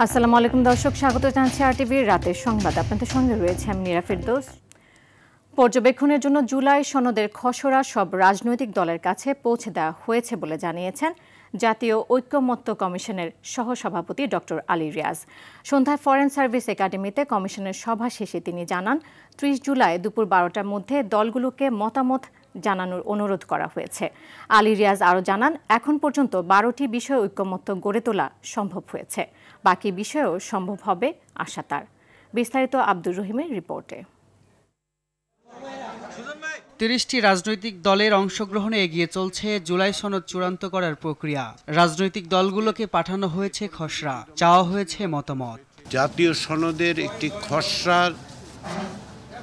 আসসালামু আলাইকুম দর্শক, স্বাগত জানাচ্ছি আরটিভির রাতের সংবাদ। আপনাদের সঙ্গে রয়েছে আমি নীরা ফেরদৌস। পর্যবেক্ষণের জন্য জুলাই সনদের খসড়া সব রাজনৈতিক দলের কাছে পৌঁছে দেওয়া হয়েছে বলে জানিয়েছেন জাতীয় ঐকমত্য কমিশনের সহসভাপতি ডক্টর আলী রিয়াজ। সন্ধ্যায় ফরেন সার্ভিস একাডেমিতে কমিশনের সভা শেষে তিনি জানান, ৩০ জুলাই দুপুর ১২টার মধ্যে দলগুলোকে মতামত জানানোর অনুরোধ করা হয়েছে। আলী রিয়াজ আরও জানান, এখন পর্যন্ত ১২টি বিষয় ঐকমত্য গড়ে তোলা সম্ভব হয়েছে, বাকি বিষয়েও সম্ভব হবে আশা তার। বিস্তারিত আব্দুর রহিমের রিপোর্টে। ৩০টি রাজনৈতিক দলের অংশগ্রহণে এগিয়ে চলছে জুলাই সনদ চূড়ান্ত করার প্রক্রিয়া। রাজনৈতিক দলগুলোকে পাঠানো হয়েছে খসড়া, চাওয়া হয়েছে মতামত। জাতীয় সনদের একটি খসড়া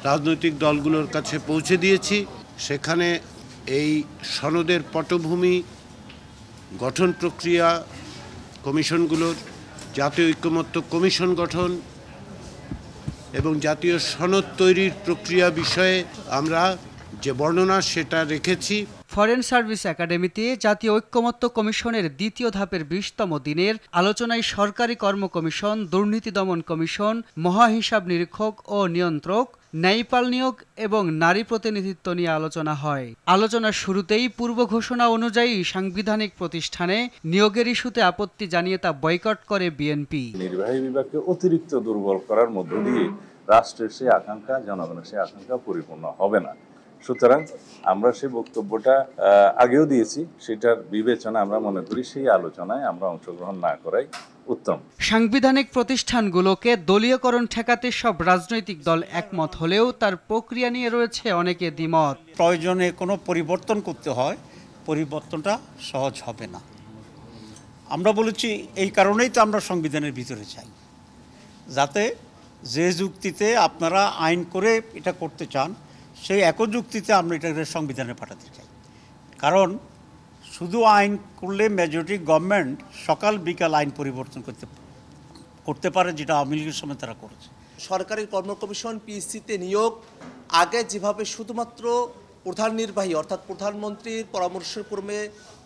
রাজনৈতিক দলগুলোর কাছে পৌঁছে দিয়েছি। সেখানে এই সনদের পটভূমি, গঠন প্রক্রিয়া, কমিশনগুলোর জাতীয় ঐকমত্য কমিশন গঠন এবং জাতীয় সনদ তৈরির প্রক্রিয়া বিষয়ে আমরা যে বর্ণনা সেটা রেখেছি। ফরেন সার্ভিস একাডেমিতে জাতীয় ঐকমত্য কমিশনের দ্বিতীয় ধাপের ২০তম দিনের আলোচনায় সরকারি কর্ম কমিশন, দুর্নীতি দমন কমিশন, মহাহিসাব নিরীক্ষক ও নিয়ন্ত্রক, ন্যায়পাল নিয়োগ এবং নারী প্রতিনিধিত্ব নিয়ে আলোচনা হয়। আলোচনার শুরুতেই পূর্ব ঘোষণা অনুযায়ী সাংবিধানিক প্রতিষ্ঠানে নিয়োগের ইস্যুতে আপত্তি জানিয়ে তা বয়কট করে বিএনপি। নির্বাহী বিভাগকে অতিরিক্ত দুর্বল করার মধ্য দিয়ে রাষ্ট্রের সেই আকাঙ্ক্ষা, জনগণের সেই আকাঙ্ক্ষা পরিপূর্ণ হবে না। সুতরাং আমরা সেই বক্তব্যটা আগেও দিয়েছি, সেটার বিবেচনা আমরা মনে করি সেই আলোচনায় আমরা অংশগ্রহণ না করাই উত্তম। সাংবিধানিক প্রতিষ্ঠানগুলোকে দলীয়করণ ঠেকাতে সব রাজনৈতিক দল একমত হলেও তার প্রক্রিয়া নিয়ে রয়েছে অনেকে দ্বিমত। প্রয়োজনে কোনো পরিবর্তন করতে হয়, পরিবর্তনটা সহজ হবে না। আমরা বলেছি এই কারণেই তো আমরা সংবিধানের ভিতরে চাই, যাতে যে যুক্তিতে আপনারা আইন করে এটা করতে চান সেই একই যুক্তিতে আমরা এটাকে সংবিধানে পাঠাতে চাই। কারণ শুধু আইন করলে মেজরিটি গভর্নমেন্ট সকাল বিকাল আইন পরিবর্তন করতে পারে, যেটা আওয়ামী লীগের সময় তারা করেছে। সরকারি কর্ম কমিশন পিএসসিতে নিয়োগ আগে যেভাবে শুধুমাত্র প্রধান নির্বাহী অর্থাৎ প্রধানমন্ত্রীর পরামর্শক্রমে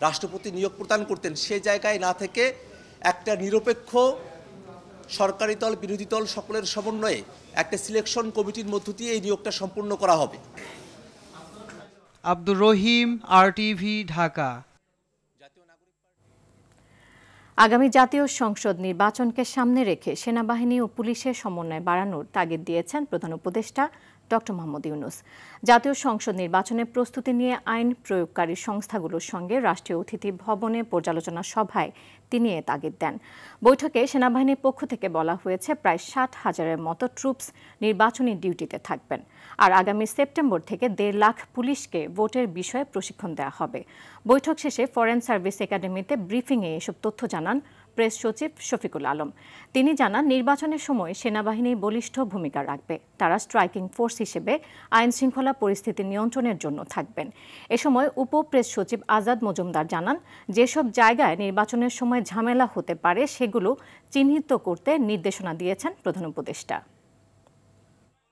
রাষ্ট্রপতি নিয়োগ প্রদান করতেন, সে জায়গায় না থেকে একটা নিরপেক্ষ সরকারি দল, বিরোধী দল সকলের সমন্বয়ে একটা সিলেকশন কমিটির মধ্য দিয়ে এই নিয়োগটা সম্পূর্ণ করা হবে। আব্দুর রহিম, আরটিভি, ঢাকা। আগামী জাতীয় সংসদ নির্বাচনকে সামনে রেখে সেনাবাহিনী ও পুলিশের সমন্বয় বাড়ানোর তাগিদ দিয়েছেন প্রধান উপদেষ্টা ডক্টর মোহাম্মদ ইউনূস। জাতীয় সংসদ নির্বাচনের প্রস্তুতি নিয়ে আইন প্রয়োগকারী সংস্থাগুলোর সঙ্গে রাষ্ট্রীয় অতিথি ভবনে পর্যালোচনা সভায় তিনি এ তাগিদ দেন। বৈঠকে সেনাবাহিনীর পক্ষ থেকে বলা হয়েছে, প্রায় ৬০,০০০-এর মতো ট্রুপস নির্বাচনী ডিউটিতে থাকবেন। আর আগামী সেপ্টেম্বর থেকে ১.৫ লাখ পুলিশকে ভোটের বিষয়ে প্রশিক্ষণ দেওয়া হবে। বৈঠক শেষে ফরেন সার্ভিস একাডেমিতে ব্রিফিংয়ে এসব তথ্য জানান প্রেস সচিব শফিকুল আলম। তিনি জানান, নির্বাচনের সময় সেনাবাহিনী বলিষ্ঠ ভূমিকা রাখবে। তারা স্ট্রাইকিং ফোর্স হিসেবে আইন শৃঙ্খলা পরিস্থিতি নিয়ন্ত্রণের জন্য থাকবেন। এ সময় উপ প্রেস সচিব আজাদ মজুমদার জানান, যেসব জায়গায় নির্বাচনের সময় ঝামেলা হতে পারে সেগুলো চিহ্নিত করতে নির্দেশনা দিয়েছেন প্রধান উপদেষ্টা।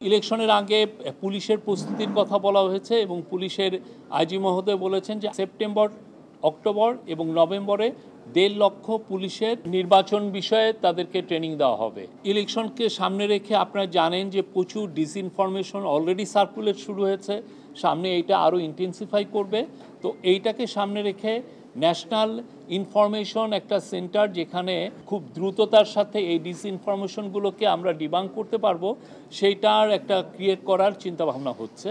ইলেকশনের আগে পুলিশের প্রস্তুতির কথা বলা হয়েছে এবং পুলিশের আইজি মহোদয় বলেছেন যে সেপ্টেম্বর, অক্টোবর এবং নভেম্বরে ১.৫ লক্ষ পুলিশের নির্বাচন বিষয়ে তাদেরকে ট্রেনিং দেওয়া হবে। ইলেকশনকে সামনে রেখে আপনারা জানেন যে প্রচুর ডিসইনফরমেশন অলরেডি সার্কুলেট শুরু হয়েছে, সামনে এইটা আরও ইন্টেন্সিফাই করবে। তো এইটাকে সামনে রেখে ন্যাশনাল ইনফরমেশন একটা সেন্টার, যেখানে খুব দ্রুততার সাথে এই ডিসইনফরমেশনগুলোকে আমরা ডিবাঙ্ক করতে পারবো, সেইটার একটা ক্রিয়েট করার চিন্তাভাবনা হচ্ছে।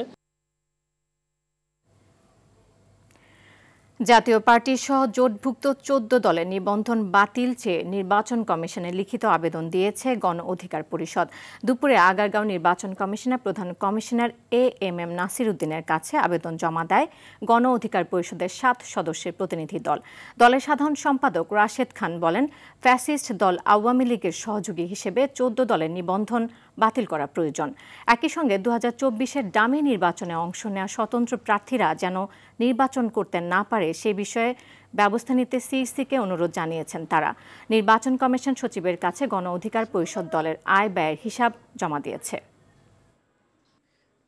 জাতীয় পার্টি সহ জোটভুক্ত ১৪ দলের নিবন্ধন বাতিল চেয়ে নির্বাচন কমিশনে লিখিত আবেদন দিয়েছে গণ অধিকার পরিষদ। দুপুরে আগারগাঁও নির্বাচন কমিশনের প্রধান কমিশনার এএমএম নাসির উদ্দিনের কাছে আবেদন জমা দেয় গণ অধিকার পরিষদের ৭ সদস্যের প্রতিনিধি দল। দলের সাধারণ সম্পাদক রাশেদ খান বলেন, ফ্যাসিস্ট দল আওয়ামী লীগের সহযোগী হিসেবে ১৪ দলের নিবন্ধন বাতিল করা প্রয়োজন। একই সঙ্গে ২০২৪-এর ডামি নির্বাচনে অংশ নেওয়া স্বতন্ত্র প্রার্থীরা যেন নির্বাচন করতে না পারে সে বিষয়ে ব্যবস্থা নিতে সিইসিকে অনুরোধ জানিয়েছেন তারা। নির্বাচন কমিশন সচিবের কাছে গণ অধিকার পরিষদ দলের আয় ব্যয়ের হিসাব জমা দিয়েছে।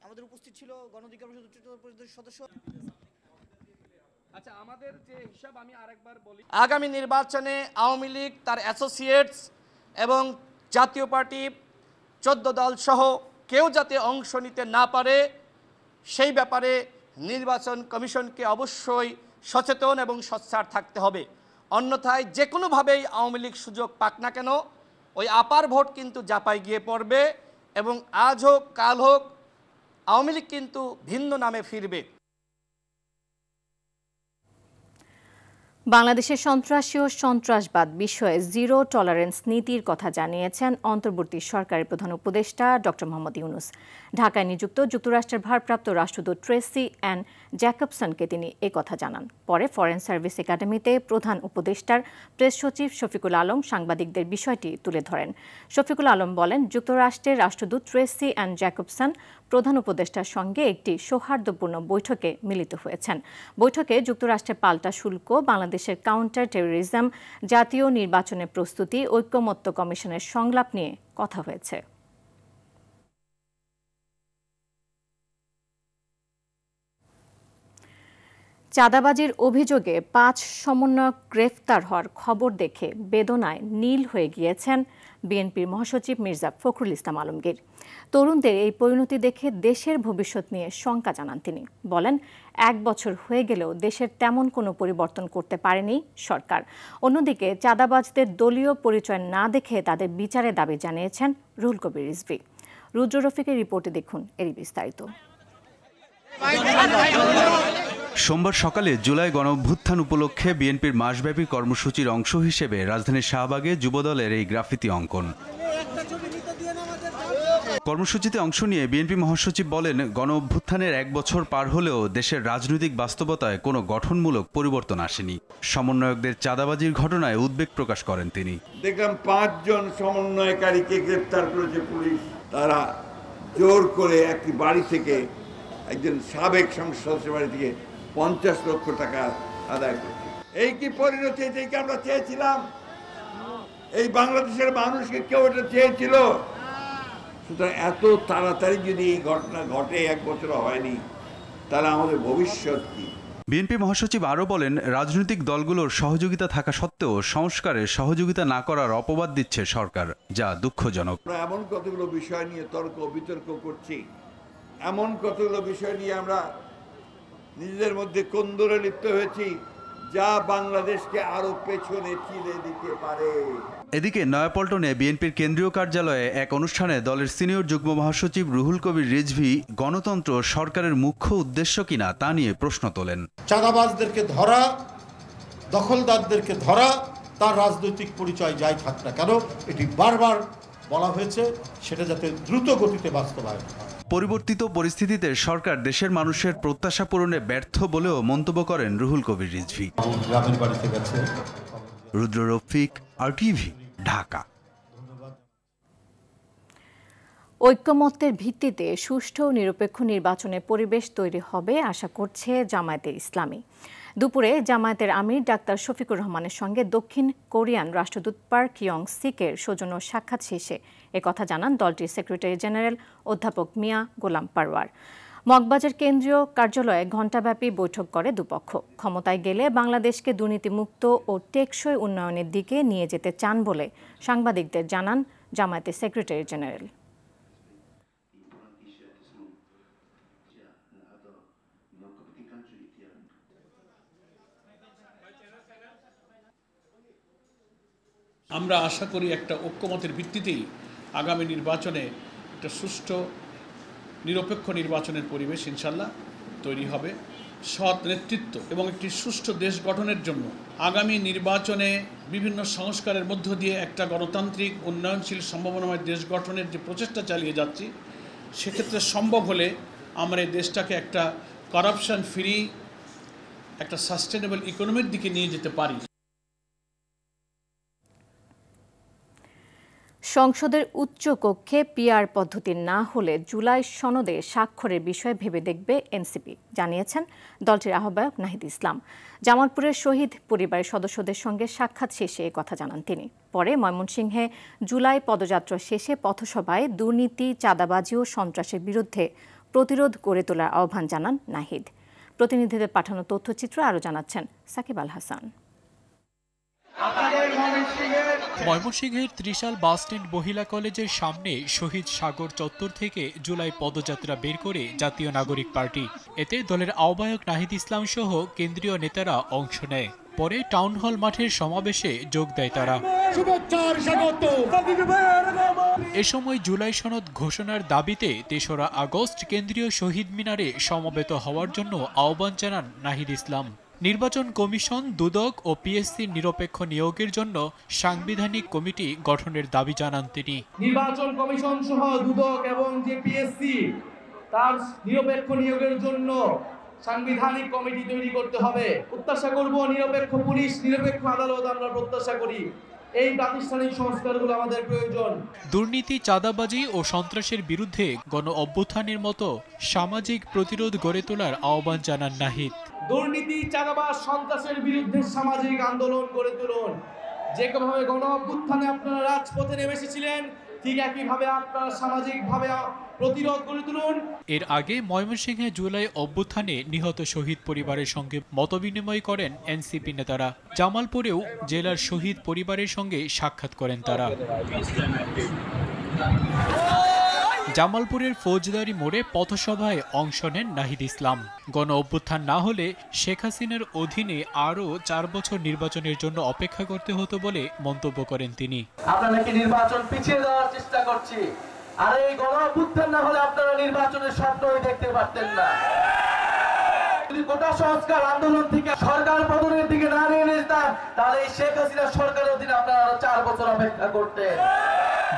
আমাদের উপস্থিত ছিল গণ অধিকার পরিষদের সদস্য। আচ্ছা, আমাদের যে হিসাব আমি আরেকবার বলি, আগামী নির্বাচনে আওয়ামী লীগ, তার অ্যাসোসিয়েটস এবং জাতীয় পার্টি 14 দল সহ কেউ যাতে অংশ নিতে না পারে সেই ব্যাপারে নির্বাচন কমিশনকে অবশ্যই সচেতন এবং সোচ্চার থাকতে হবে। অন্যথায় যে কোনোভাবেই আওয়ামী লীগ সুযোগ পাক না কেন ওই আপার ভোট কিন্তু জাপায় গিয়ে পড়বে এবং আজ হোক কাল হোক আওয়ামী লীগ কিন্তু ভিন্ন নামে ফিরবে। বাংলাদেশের সন্ত্রাসী ও সন্ত্রাসবাদ বিষয়ে জিরো টলারেন্স নীতির কথা জানিয়েছেন অন্তর্বর্তী সরকারের প্রধান উপদেষ্টা ডক্টর মোহাম্মদ ইউনূস। ঢাকায় নিযুক্ত যুক্তরাষ্ট্রের ভারপ্রাপ্ত রাষ্ট্রদূত ট্রেসি অ্যান জ্যাকবসনকে তিনি একথা জানান। পরে ফরেন সার্ভিস একাডেমিতে প্রধান উপদেষ্টার প্রেস সচিব শফিকুল আলম সাংবাদিকদের বিষয়টি তুলে ধরেন। শফিকুল আলম বলেন, যুক্তরাষ্ট্রের রাষ্ট্রদূত ট্রেসি অ্যান জ্যাকবসন প্রধান উপদেষ্টার সঙ্গে একটি সৌহার্দ্যপূর্ণ বৈঠকে মিলিত হয়েছেন। বৈঠকে যুক্তরাষ্ট্রের পাল্টা শুল্ক, বাংলাদেশের কাউন্টার টেরোরিজম, জাতীয় নির্বাচনের প্রস্তুতি, ঐকমত্য কমিশনের সংলাপ নিয়ে কথা হয়েছে। চাঁদাবাজির অভিযোগে 5 সমন্বয়ক গ্রেফতার হওয়ার খবর দেখে বেদনায় নীল হয়ে গিয়েছেন বিএনপির মহাসচিব মির্জা ফখরুল ইসলাম আলমগীর। তরুণদের এই পরিণতি দেখে দেশের ভবিষ্যৎ নিয়ে শঙ্কা জানান তিনি। বলেন, 1 বছর হয়ে গেলেও দেশের তেমন কোনো পরিবর্তন করতে পারেনি সরকার। অন্যদিকে চাঁদাবাজদের দলীয় পরিচয় না দেখে তাদের বিচারের দাবি জানিয়েছেন রুহুল কবির রিজভী। রুদ্র রফিকের রিপোর্টে দেখুন এরই বিস্তারিত। সোমবার সকালে জুলাই গণঅভ্যুত্থান উপলক্ষে বিএনপির মাসব্যাপী কর্মসূচির অংশ হিসেবে রাজধানীর শাহবাগে যুবদলের এই গ্রাফিতি অঙ্কন। কর্মসূচিতে অংশ নিয়ে বিএনপি মহাসচিব বলেন, গণঅভ্যুত্থানের 1 বছর পার হলেও দেশের রাজনৈতিক বাস্তবতায় কোনো গঠনমূলক পরিবর্তন আসেনি। সমন্বয়কদের চাঁদাবাজির ঘটনায় উদ্বেগ প্রকাশ করেন তিনি। দেখলাম 5 জন সমন্বয়কারীকে গ্রেফতার করেছে পুলিশ। তারা জোর করে একটি বাড়ি থেকে, একজন সাবেক সংসদ বাড়ি থেকে 50 লক্ষ টাকা আদায় করছে। এই কি পরিণতি? এটাই কি আমরা চেয়েছিলাম? এই বাংলাদেশের মানুষকে কেউ এটা চেয়েছিল? সুতরাং এত তাড়াতাড়ি যদি এই ঘটনা ঘটে, 1 বছর হয়নি, তাহলে আমাদের ভবিষ্যৎ কি? বিএনপি মহাসচিব আরও বলেন, রাজনৈতিক দলগুলোর সহযোগিতা থাকা সত্ত্বেও সংস্কারে সহযোগিতা না করার অপবাদ দিচ্ছে সরকার, যা দুঃখজনক। আমরা এমন কতগুলো বিষয় নিয়ে তর্ক বিতর্ক করছি, এমন কতগুলো বিষয় নিয়ে আমরা নিজেদের মধ্যে কোন্দরে লিপ্ত হয়েছি, যা বাংলাদেশকে আরো পেছনে ঠেলে দিতে পারে। এদিকে নয়াপল্টনে বিএনপির কেন্দ্রীয় কার্যালয়ে এক অনুষ্ঠানে দলের সিনিয়র যুগ্ম মহাসচিব রুহুল কবির রিজভী গণতন্ত্র সরকারের মুখ্য উদ্দেশ্য কিনা তা নিয়ে প্রশ্ন তোলেন। চাঁদাবাজদেরকে ধরা, দখলদারদেরকে ধরা, তার রাজনৈতিক পরিচয় যাই থাক না কেন, এটি বারবার বলা হয়েছে, সেটা যাতে দ্রুত গতিতে বাস্তবায়ন হয়। পরিবর্তিত পরিস্থিতিতে সরকার দেশের মানুষের প্রত্যাশা পূরণে ব্যর্থ বলেও মন্তব্য করেন রুহুল কবির রিজভী। গ্রামের বাড়িতে গেছে। রুদ্র রফিক, RTV, ঢাকা। ঐকমত্যের ভিত্তিতে সুষ্ঠু ও নিরপেক্ষ নির্বাচনের পরিবেশ তৈরি হবে আশা করছে জামায়াতে ইসলামী। দুপুরে জামায়াতের আমির ডাক্তার শফিকুর রহমানের সঙ্গে দক্ষিণ কোরিয়ান রাষ্ট্রদূত পার্ক ইয়ং সিকের সৌজন্য সাক্ষাৎ শেষে একথা জানান দলটির সেক্রেটারি জেনারেল অধ্যাপক মিয়া গোলাম পারওয়ার। মগবাজার কেন্দ্রীয় কার্যালয়ে ঘণ্টাব্যাপী বৈঠক করে দুপক্ষ। ক্ষমতায় গেলে বাংলাদেশকে দুর্নীতিমুক্ত ও টেকসই উন্নয়নের দিকে নিয়ে যেতে চান বলে সাংবাদিকদের জানান জামায়াতের সেক্রেটারি জেনারেল। আমরা আশা করি একটা ঐক্যমতের ভিত্তিতেই আগামী নির্বাচনে একটা সুষ্ঠু নিরপেক্ষ নির্বাচনের পরিবেশ ইনশাল্লাহ তৈরি হবে। সৎ নেতৃত্ব এবং একটি সুষ্ঠু দেশ গঠনের জন্য আগামী নির্বাচনে বিভিন্ন সংস্কারের মধ্য দিয়ে একটা গণতান্ত্রিক উন্নয়নশীল সম্ভাবনাময় দেশ গঠনের যে প্রচেষ্টা চালিয়ে যাচ্ছি, সেক্ষেত্রে সম্ভব হলে আমরা এই দেশটাকে একটা করাপশন ফ্রি, একটা সাস্টেনেবল ইকোনমির দিকে নিয়ে যেতে পারি। সংসদের উচ্চ কক্ষে পিআর পদ্ধতি না হলে জুলাই সনদে স্বাক্ষরের বিষয়ে ভেবে দেখবে এনসিপি, জানিয়েছেন দলটির আহ্বায়ক নাহিদ ইসলাম। জামালপুরের শহীদ পরিবারের সদস্যদের সঙ্গে সাক্ষাৎ শেষে কথা জানান তিনি। পরে ময়মনসিংহে জুলাই পদযাত্রা শেষে পথসভায় দুর্নীতি, চাঁদাবাজি ও সন্ত্রাসের বিরুদ্ধে প্রতিরোধ গড়ে তোলার আহ্বান জানান নাহিদ। প্রতিনিধিদের পাঠানো তথ্যচিত্র আরও জানাচ্ছেন সাকিব আল হাসান। ময়মনসিংহের ত্রিশাল বাসস্ট্যান্ড মহিলা কলেজের সামনে শহীদ সাগর চত্বর থেকে জুলাই পদযাত্রা বের করে জাতীয় নাগরিক পার্টি। এতে দলের আহ্বায়ক নাহিদ ইসলাম সহ কেন্দ্রীয় নেতারা অংশ নেয়। পরে টাউন হল মাঠের সমাবেশে যোগ দেয় তারা। এ সময় জুলাই সনদ ঘোষণার দাবিতে ৩রা আগস্ট কেন্দ্রীয় শহীদ মিনারে সমবেত হওয়ার জন্য আহ্বান জানান নাহিদ ইসলাম। নির্বাচন কমিশন, দুদক ও পিএসসি নিরপেক্ষ নিয়োগের জন্য সাংবিধানিক কমিটি গঠনের দাবি জানান তিনি। নির্বাচন কমিশন সহ দুদক এবং যে পিএসসি তার নিরপেক্ষ নিয়োগের জন্য সাংবিধানিক কমিটি তৈরি করতে হবে। প্রত্যাশা করব নিরপেক্ষ পুলিশ, নিরপেক্ষ আদালত আমরা প্রত্যাশা করি। এই প্রাতিষ্ঠানিক সংস্কারগুলো আমাদের প্রয়োজন। দুর্নীতি, চাঁদাবাজি ও সন্ত্রাসের বিরুদ্ধে গণ অভ্যুত্থানের মতো সামাজিক প্রতিরোধ গড়ে তোলার আহ্বান জানান নাহিদ। দুর্নীতি, চাঁদাবাজ, সন্ত্রাসের বিরুদ্ধে সামাজিক আন্দোলন গড়ে তুলুন। যেভাবে গণ অভ্যুত্থানে আপনারা রাজপথে নেমে এসেছিলেন, ঠিক একইভাবে আপনারা সামাজিকভাবে প্রতিরোধ গড়ে তুলুন। এর আগে ময়মনসিংহে জুলাই অভ্যুত্থানে নিহত শহীদ পরিবারের সঙ্গে মতবিনিময় করেন এনসিপি নেতারা। জামালপুরেও জেলার শহীদ পরিবারের সঙ্গে সাক্ষাৎ করেন তারা। জামালপুরের ফৌজদারি মোড়ে পথসভায় অংশ নেন নাহিদ ইসলাম। গণ অভ্যুত্থান না হলে শেখ হাসিনার অধীনে আরও 4 বছর নির্বাচনের জন্য অপেক্ষা করতে হতো বলে মন্তব্য করেন তিনি। আপনারা নাকি নির্বাচন পিছিয়ে দেওয়ার চেষ্টা করছি, আর এই গণ অভ্যুত্থান না হলে আপনারা নির্বাচনের স্বপ্নই দেখতে পারতেন না। যদি কোটা সংস্কার আন্দোলন থেকে সরকার পতনের দিকে না নিয়ে যেতাম, তাহলে এই শেখ হাসিনার সরকারের অধীনে আপনারা আরো 4 বছর অপেক্ষা করতেন।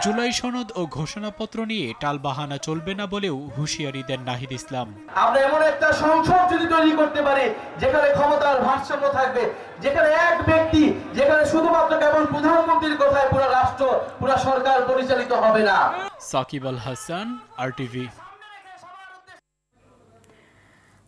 জুলাই সনদ ও ঘোষণাপত্র নিয়ে টালবাহানা চলবে না বলেও হুঁশিয়ারি দেন নাহিদ ইসলাম। আমরা এমন একটা সংসদ যদি তৈরি করতে পারি যেখানে ক্ষমতার ভারসাম্য থাকবে, যেখানে এক ব্যক্তি, যেখানে শুধুমাত্র কেবল প্রধানমন্ত্রীর কথায় পুরো রাষ্ট্র, পুরো সরকার পরিচালিত হবে না। সাকিব আল হাসান, RTV।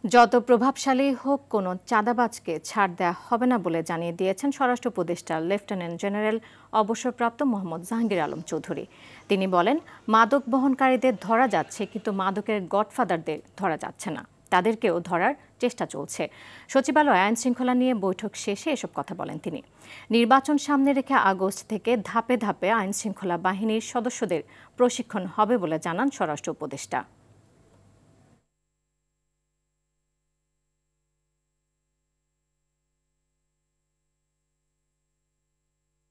যত প্রভাবশালী হোক কোনো চাঁদাবাজকে ছাড় দেওয়া হবে না বলে জানিয়ে দিয়েছেন স্বরাষ্ট্র উপদেষ্টা লেফটেন্যান্ট জেনারেল অবসরপ্রাপ্ত মোহাম্মদ জাহাঙ্গীর আলম চৌধুরী। তিনি বলেন, মাদক বহনকারীদের ধরা যাচ্ছে, কিন্তু মাদকের গডফাদারদের ধরা যাচ্ছে না। তাদেরকেও ধরার চেষ্টা চলছে। সচিবালয়ে আইন শৃঙ্খলা নিয়ে বৈঠক শেষে এসব কথা বলেন তিনি। নির্বাচন সামনে রেখে আগস্ট থেকে ধাপে ধাপে আইন শৃঙ্খলা বাহিনীর সদস্যদের প্রশিক্ষণ হবে বলে জানান স্বরাষ্ট্র উপদেষ্টা।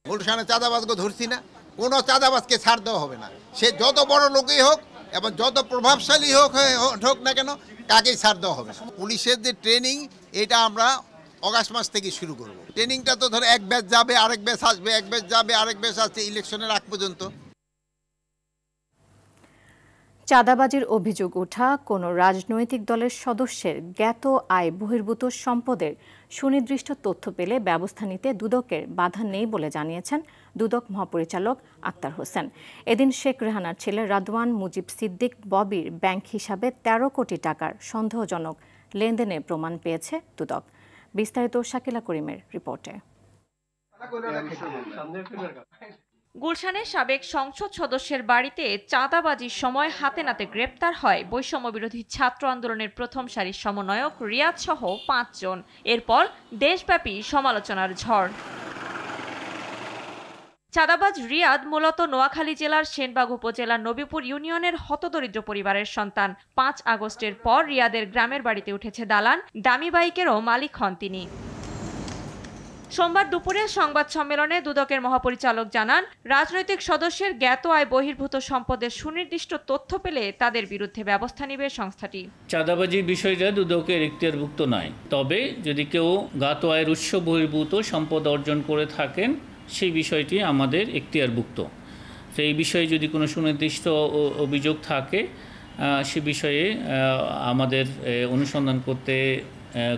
গুলশানে চাঁদাবাজকে ধরছি না, কোনো চাঁদাবাজকে ছাড় দেওয়া হবে না। সে যত বড় লোকই হোক এবং যত প্রভাবশালী হোক না কেন, কাকেই ছাড় দেওয়া হবে না। পুলিশের যে ট্রেনিং, এটা আমরা অগাস্ট মাস থেকে শুরু করব। ট্রেনিংটা তো ধরো এক ব্যাচ যাবে, আরেক ব্যাচ আসবে, এক ব্যাচ যাবে, আরেক ব্যাচ আসছে, ইলেকশনের আগ পর্যন্ত। চাঁদাবাজির অভিযোগ ওঠা কোনো রাজনৈতিক দলের সদস্যের জ্ঞাত আয় বহির্ভূত সম্পদের সুনির্দিষ্ট তথ্য পেলে ব্যবস্থা নিতে দুদকের বাধা নেই বলে জানিয়েছেন দুদক মহাপরিচালক আক্তার হোসেন। এদিন শেখ রেহানার ছেলে রাদওয়ান মুজিব সিদ্দিক ববির ব্যাংক হিসাবে 13 কোটি টাকার সন্দেহজনক লেনদেনের প্রমাণ পেয়েছে দুদক। বিস্তারিত শাকিলা করিমের রিপোর্টে। গুলশানের সাবেক সংসদ সদস্যের বাড়িতে চাঁদাবাজির সময় হাতে নাতে গ্রেপ্তার হয় বৈষম্য বিরোধী ছাত্র আন্দোলনের প্রথম সারির সমন্বয়ক রিয়াদ সহ 5 জন। এরপর দেশব্যাপী সমালোচনার ঝড়। চাঁদাবাজ রিয়াদ মূলত নোয়াখালী জেলার সেনবাগ উপজেলার নবীপুর ইউনিয়নের হতদরিদ্র পরিবারের সন্তান। 5 আগস্টের পর রিয়াদের গ্রামের বাড়িতে উঠেছে দালান, দামি বাইকেরও মালিক হন তিনি। সোমবার দুপুরে সংবাদ সম্মেলনে দুদকের মহাপরিচালক জানান, রাজনৈতিক সদস্যের জ্ঞাত আয় বহির্ভূত সম্পদের সুনির্দিষ্ট তথ্য পেলে তাদের বিরুদ্ধে ব্যবস্থা নেবে সংস্থাটি। চাঁদাবাজির বিষয়টা দুদকের এখতিয়ারভুক্ত নয়, তবে যদি কেউ জ্ঞাত আয়ের উৎস বহির্ভূত সম্পদ অর্জন করে থাকেন, সেই বিষয়টি আমাদের এখতিয়ারভুক্ত। তো এই বিষয়ে যদি কোনো সুনির্দিষ্ট অভিযোগ থাকে, সে বিষয়ে আমাদের অনুসন্ধান করতে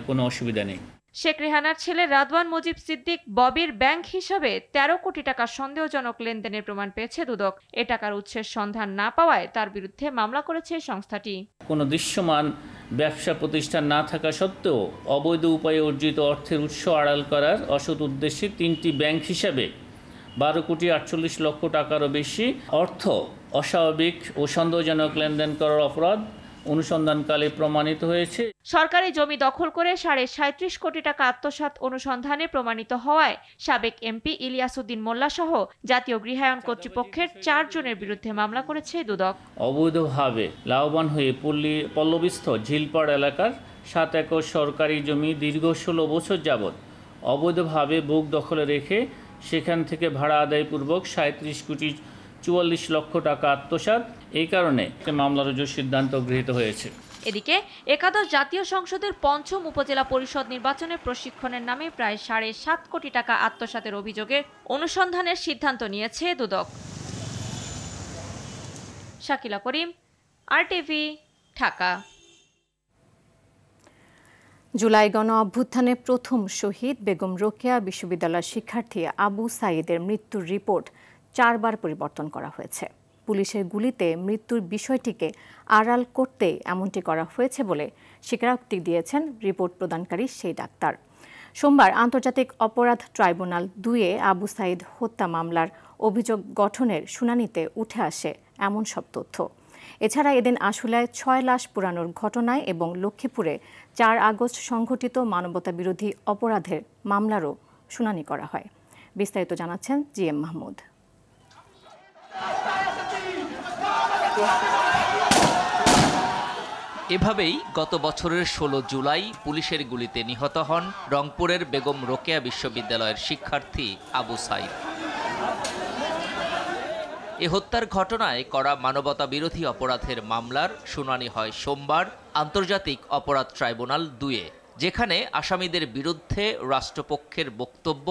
কোনো অসুবিধা নেই। শেখ রেহানার ছেলে রাদওয়ান মুজিব সিদ্দিক ববির ব্যাংক হিসাবে 13 কোটি টাকা সন্দেহজনক লেনদেনের প্রমাণ পেয়েছে দুদক। এ টাকার উৎসের সন্ধান না পাওয়ায় তার বিরুদ্ধে মামলা করেছে সংস্থাটি। কোনো দৃশ্যমান ব্যবসা প্রতিষ্ঠান না থাকা সত্ত্বেও অবৈধ উপায়ে অর্জিত অর্থের উৎস আড়াল করার অসৎ উদ্দেশ্যে 3টি ব্যাংক হিসাবে 12 কোটি 48 লক্ষ টাকারও বেশি অর্থ অস্বাভাবিক ও সন্দেহজনক লেনদেন করার অপরাধ অনুসন্ধানকালে প্রমাণিত হয়েছে। সরকারি জমি দখল করে ৩৭.৫ কোটি টাকা আত্মসাৎ অনুসন্ধানে প্রমাণিত হওয়ায় সাবেক এমপি ইলিয়াস উদ্দিন মোল্লা সহ জাতীয় গৃহায়ণ কর্তৃপক্ষের ৪ জনের বিরুদ্ধে মামলা করেছে দুদক। অবৈধভাবে লাভবান হয়ে পল্লবীস্থ ঝিলপাড় এলাকার ৭ একর সরকারি জমি দীর্ঘ ১৬ বছর যাবৎ অবৈধভাবে বুক দখলে রেখে সেখান থেকে ভাড়া আদায়পূর্বক ৩৭ কোটি ৪৪ লক্ষ টাকা আত্মসাৎ, এই কারণে মামলা রুজুর সিদ্ধান্ত গৃহীত হয়েছে। এদিকে একাদশ জাতীয় সংসদের পঞ্চম উপজেলা পরিষদ নির্বাচনে প্রশিক্ষণের নামে প্রায় ৭.৫ কোটি টাকা আত্মসাতের অভিযোগে অনুসন্ধানের সিদ্ধান্ত নিয়েছে দুদক। শাকিলা করিম, RTV, ঢাকা। জুলাই গণ অভ্যুত্থানে প্রথম শহীদ বেগম রোকেয়া বিশ্ববিদ্যালয়ের শিক্ষার্থী আবু সাঈদের মৃত্যুর রিপোর্ট ৪ বার পরিবর্তন করা হয়েছে। পুলিশের গুলিতে মৃত্যুর বিষয়টিকে আড়াল করতে এমনটি করা হয়েছে বলে স্বীকারোক্তি দিয়েছেন রিপোর্ট প্রদানকারী সেই ডাক্তার। সোমবার আন্তর্জাতিক অপরাধ ট্রাইব্যুনাল ২-এ আবু সাঈদ হত্যা মামলার অভিযোগ গঠনের শুনানিতে উঠে আসে এমন সব তথ্য। এছাড়া এদিন আশুলিয়ায় ৬ লাশ পোড়ানোর ঘটনায় এবং লক্ষ্মীপুরে ৪ আগস্ট সংঘটিত মানবতাবিরোধী অপরাধের মামলারও শুনানি করা হয়। বিস্তারিত জানাচ্ছেন জিএম মাহমুদ। এভাবেই গত বছরের ১৬ জুলাই পুলিশের গুলিতে নিহত হন রংপুরের বেগম রোকেয়া বিশ্ববিদ্যালয়ের শিক্ষার্থী আবু সাঈদ। এ হত্যার ঘটনায় করা মানবতাবিরোধী অপরাধের মামলার শুনানি হয় সোমবার আন্তর্জাতিক অপরাধ ট্রাইব্যুনাল ২-এ, যেখানে আসামিদের বিরুদ্ধে রাষ্ট্রপক্ষের বক্তব্য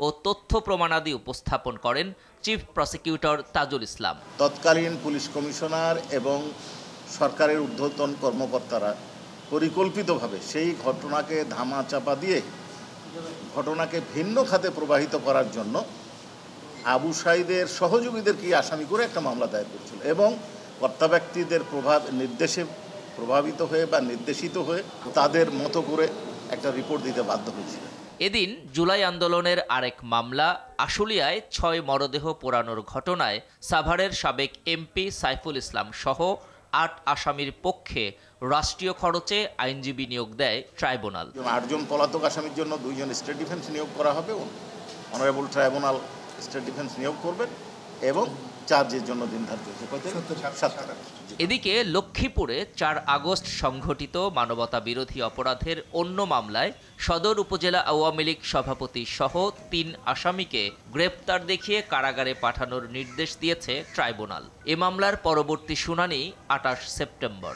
ও তথ্য প্রমাণাদি উপস্থাপন করেন চিফ প্রসিকিউটর তাজুল ইসলাম। তৎকালীন পুলিশ কমিশনার এবং সরকারের ঊর্ধ্বতন কর্মকর্তারা পরিকল্পিতভাবে সেই ঘটনাকে ধামাচাপা দিয়ে ঘটনাকে ভিন্ন খাতে প্রবাহিত করার জন্য আবু সাঈদের সহযোগীদেরকে আসামি করে একটা মামলা দায়ের করেছিল এবং কর্তা ব্যক্তিদের নির্দেশে প্রভাবিত হয়ে বা নির্দেশিত হয়ে তাদের মতো করে একটা রিপোর্ট দিতে বাধ্য হয়েছিল। এদিন জুলাই আন্দোলনের আরেক মামলা আশুলিয়ায় ৬ মরদেহ পোড়ানোর ঘটনায় সাভারের সাবেক এমপি সাইফুল ইসলাম সহ ৮ আসামির পক্ষে রাষ্ট্রীয় খরচে আইনজীবী নিয়োগ দেয় ট্রাইব্যুনাল। ৮ জন পলাতক আসামির জন্য 2 জন স্টেট ডিফেন্স নিয়োগ করা হবে, অনারেবল ট্রাইব্যুনাল স্টেট ডিফেন্স নিয়োগ করবেন এবং চার্জের জন্য দিন ধার্য হয়েছে। এদিকে লক্ষ্মীপুরে ৪ আগস্ট সংঘটিত মানবতা বিরোধী অপরাধের অন্য মামলায় সদর উপজেলা আওয়ামী লীগ সভাপতি সহ ৩ আসামিকে গ্রেপ্তার দেখিয়ে কারাগারে পাঠানোর নির্দেশ দিয়েছে ট্রাইব্যুনাল। এ মামলার পরবর্তী শুনানি ২৮ September.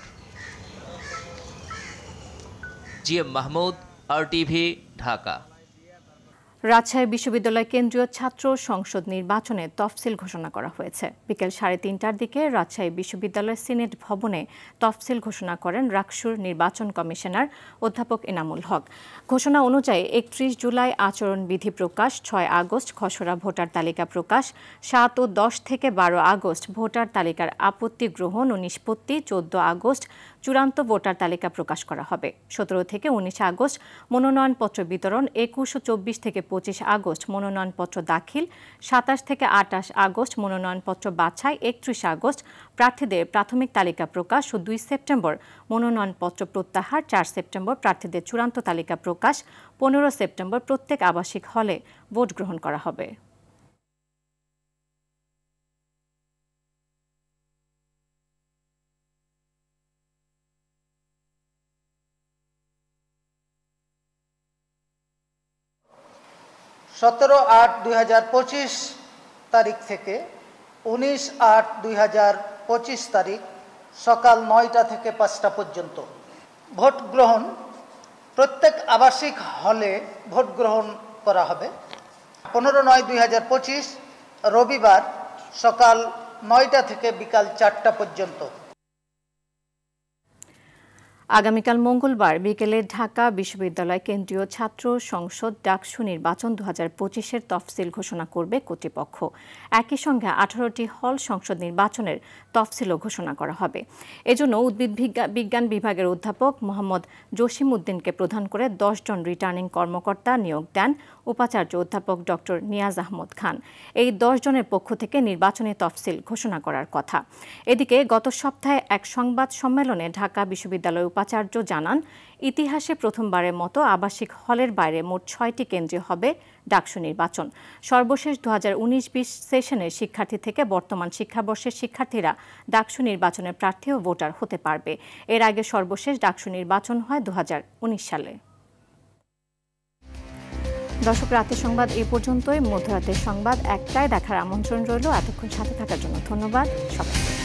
GM Mahmud, RTV, Dhaka. Rajshahi বিশ্ববিদ্যালয় কেন্দ্রীয় ছাত্র সংসদ নির্বাচনে তফসিল ঘোষণা করা হয়েছে। বিকেল ৩:৩০টার দিকে রাজশাহী বিশ্ববিদ্যালয় সিনেট ভবনে তফসিল ঘোষণা করেন রাকসুর নির্বাচন কমিশনার অধ্যাপক এনামুল হক। ঘোষণা অনুযায়ী ৩১ জুলাই আচরণবিধি প্রকাশ, ৬ আগস্ট খসড়া ভোটার তালিকা প্রকাশ, ৭ ও ১০ থেকে ১২ আগস্ট ভোটার তালিকার আপত্তি গ্রহণ ও নিষ্পত্তি, ১৪ আগস্ট চূড়ান্ত ভোটার তালিকা প্রকাশ করা হবে, ১৭ থেকে ১৯ আগস্ট মনোনয়নপত্র বিতরণ, ২১ ও ২৪ থেকে ২৫ আগস্ট মনোনয়নপত্র দাখিল, ২৭ থেকে ২৮ আগস্ট মনোনয়নপত্র বাছাই, ৩১ আগস্ট প্রার্থীদের প্রাথমিক তালিকা প্রকাশ ও ২ সেপ্টেম্বর মনোনয়নপত্র প্রত্যাহার, ৪ সেপ্টেম্বর প্রার্থীদের চূড়ান্ত তালিকা প্রকাশ, ১৫ সেপ্টেম্বর প্রত্যেক আবাসিক হলে ভোট গ্রহণ করা হবে। সতেরো ৮/২০২৫ তারিখ থেকে ১৯/৮/২০২৫ তারিখ সকাল ৯টা থেকে ৫টা পর্যন্ত ভোট গ্রহণ প্রত্যেক আবাসিক হলে ভোট গ্রহণ করা হবে। ১৫/৯/২০২৫ রবিবার সকাল ৯টা থেকে বিকাল ৪টা পর্যন্ত। আগামীকাল মঙ্গলবার বিকেলে ঢাকা বিশ্ববিদ্যালয় কেন্দ্রীয় ছাত্র সংসদ ডাকসু নির্বাচন 2025-এর তফসিল ঘোষণা করবে কর্তৃপক্ষ। একই সঙ্গে 18টি হল সংসদ নির্বাচনের তফসিলও ঘোষণা করা হবে। এজন্য উদ্ভিদ বিজ্ঞান বিভাগের অধ্যাপক মোহাম্মদ জসিম উদ্দিনকে প্রধান করে 10 জন রিটার্নিং কর্মকর্তা নিয়োগ দেন উপাচার্য অধ্যাপক ডক্টর নিয়াজ আহমদ খান। এই 10 জনের পক্ষ থেকে নির্বাচনী তফসিল ঘোষণা করার কথা। এদিকে গত সপ্তাহে এক সংবাদ সম্মেলনে ঢাকা বিশ্ববিদ্যালয় উপাচার্য জানান, ইতিহাসে প্রথমবারের মতো আবাসিক হলের বাইরে মোট 6টি কেন্দ্রে হবে ডাকসু নির্বাচন। সর্বশেষ 2019-20 সেশনের শিক্ষার্থী থেকে বর্তমান শিক্ষাবর্ষের শিক্ষার্থীরা ডাকসু নির্বাচনের প্রার্থী ও ভোটার হতে পারবে। এর আগে সর্বশেষ ডাকসু নির্বাচন হয় 2019 সালে। দর্শক, রাতের সংবাদ এ পর্যন্তই। মধ্যরাতের সংবাদ 1টায় দেখার আমন্ত্রণ রইল। এতক্ষণ সাথে থাকার জন্য ধন্যবাদ সবাইকে।